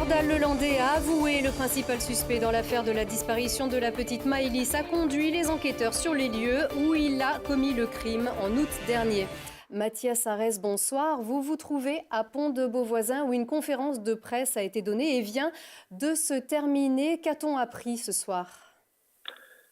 Nordal-Lelandais a avoué. Le principal suspect dans l'affaire de la disparition de la petite Maëlys a conduit les enquêteurs sur les lieux où il a commis le crime en août dernier. Mathias Arès, bonsoir. Vous vous trouvez à Pont-de-Beauvoisin où une conférence de presse a été donnée et vient de se terminer. Qu'a-t-on appris ce soir ?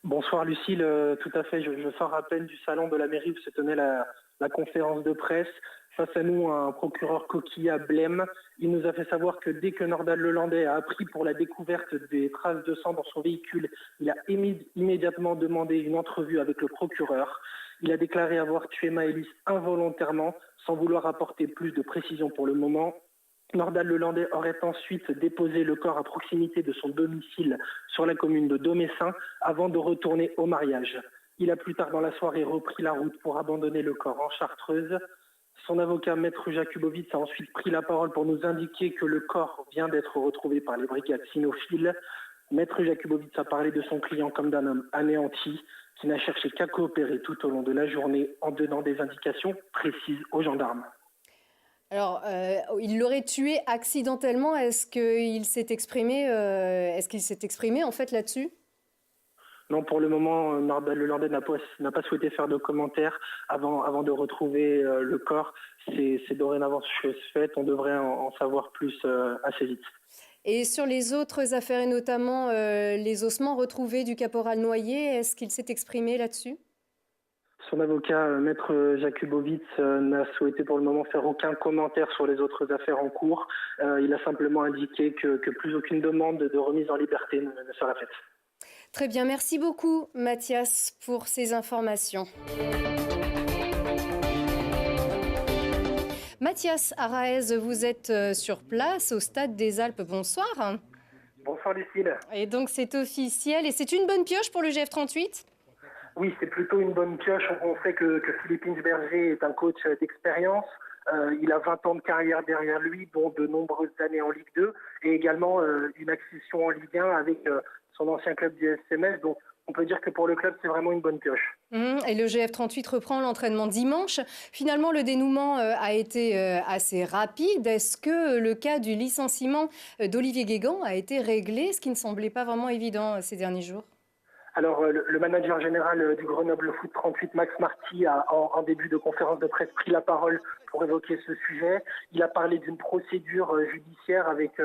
Bonsoir Lucille, tout à fait. Je sors à peine du salon de la mairie où se tenait la conférence de presse. Face à nous, un procureur coquillat blême. Il nous a fait savoir que dès que Nordal-Lelandais a appris pour la découverte des traces de sang dans son véhicule, il a immédiatement demandé une entrevue avec le procureur. Il a déclaré avoir tué Maëlys involontairement, sans vouloir apporter plus de précision pour le moment. Nordal-Lelandais aurait ensuite déposé le corps à proximité de son domicile sur la commune de Domessin avant de retourner au mariage. Il a plus tard dans la soirée repris la route pour abandonner le corps en Chartreuse. Son avocat, Maître Jakubowicz, a ensuite pris la parole pour nous indiquer que le corps vient d'être retrouvé par les brigades cynophiles. Maître Jakubowicz a parlé de son client comme d'un homme anéanti qui n'a cherché qu'à coopérer tout au long de la journée en donnant des indications précises aux gendarmes. Alors, il l'aurait tué accidentellement. Est-ce qu'il s'est exprimé en fait là-dessus ? Non, pour le moment, Nordal-Lelandais n'a pas souhaité faire de commentaires avant de retrouver le corps. C'est dorénavant chose faite. On devrait en savoir plus assez vite. Et sur les autres affaires, et notamment les ossements retrouvés du caporal Noyer, est-ce qu'il s'est exprimé là-dessus ? Son avocat, Maître Jakubowicz, n'a souhaité pour le moment faire aucun commentaire sur les autres affaires en cours. Il a simplement indiqué que plus aucune demande de remise en liberté ne sera faite. Très bien, merci beaucoup Mathias pour ces informations. Mathias Arès, vous êtes sur place au Stade des Alpes. Bonsoir. Bonsoir Lucille. Et donc c'est officiel et c'est une bonne pioche pour le GF38 ? Oui, c'est plutôt une bonne pioche. On sait que Philippe Inchberger est un coach d'expérience. Il a 20 ans de carrière derrière lui, dont de nombreuses années en Ligue 2 et également une accession en Ligue 1 avec son ancien club du SMS. Donc on peut dire que pour le club, c'est vraiment une bonne pioche. Et le GF38 reprend l'entraînement dimanche. Finalement, le dénouement a été assez rapide. Est-ce que le cas du licenciement d'Olivier Guégan a été réglé, ce qui ne semblait pas vraiment évident ces derniers jours ? Alors, le manager général du Grenoble Foot 38, Max Marty, a en début de conférence de presse pris la parole pour évoquer ce sujet. Il a parlé d'une procédure judiciaire avec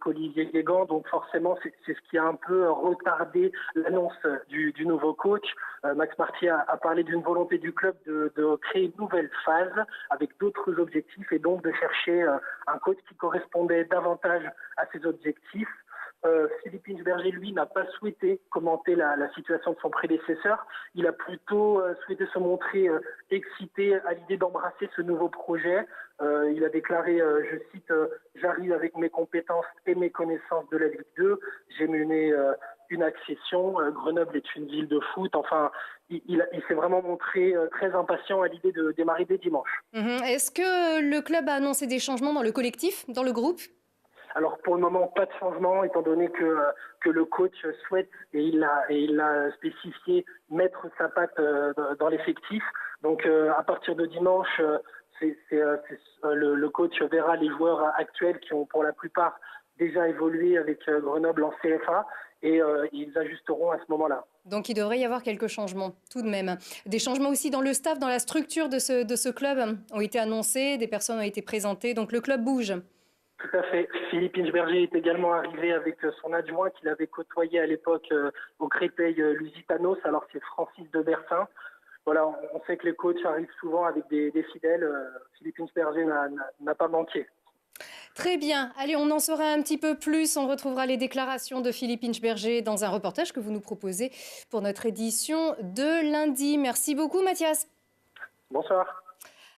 Olivier Guégan, donc forcément c'est ce qui a un peu retardé l'annonce du nouveau coach. Max Marty a parlé d'une volonté du club de créer une nouvelle phase avec d'autres objectifs et donc de chercher un coach qui correspondait davantage à ces objectifs. Philippe Inchberger, lui, n'a pas souhaité commenter la situation de son prédécesseur. Il a plutôt souhaité se montrer excité à l'idée d'embrasser ce nouveau projet. Il a déclaré, je cite, « J'arrive avec mes compétences et mes connaissances de la Ligue 2. J'ai mené une accession. Grenoble est une ville de foot. » Enfin, il s'est vraiment montré très impatient à l'idée de démarrer dès dimanche. Est-ce que le club a annoncé des changements dans le collectif, dans le groupe ? Alors pour le moment, pas de changement, étant donné que le coach souhaite, et il l'a spécifié, mettre sa patte dans l'effectif. Donc à partir de dimanche, le coach verra les joueurs actuels qui ont pour la plupart déjà évolué avec Grenoble en CFA et ils ajusteront à ce moment-là. Donc il devrait y avoir quelques changements tout de même. Des changements aussi dans le staff, dans la structure de ce club ont été annoncés, des personnes ont été présentées, donc le club bouge. Tout à fait. Philippe Inchberger est également arrivé avec son adjoint qu'il avait côtoyé à l'époque au Créteil Lusitanos. Alors c'est Francis de Bersin. Voilà, on sait que les coachs arrivent souvent avec des fidèles. Philippe Inchberger n'a pas manqué. Très bien. Allez, on en saura un petit peu plus. On retrouvera les déclarations de Philippe Inchberger dans un reportage que vous nous proposez pour notre édition de lundi. Merci beaucoup Mathias. Bonsoir.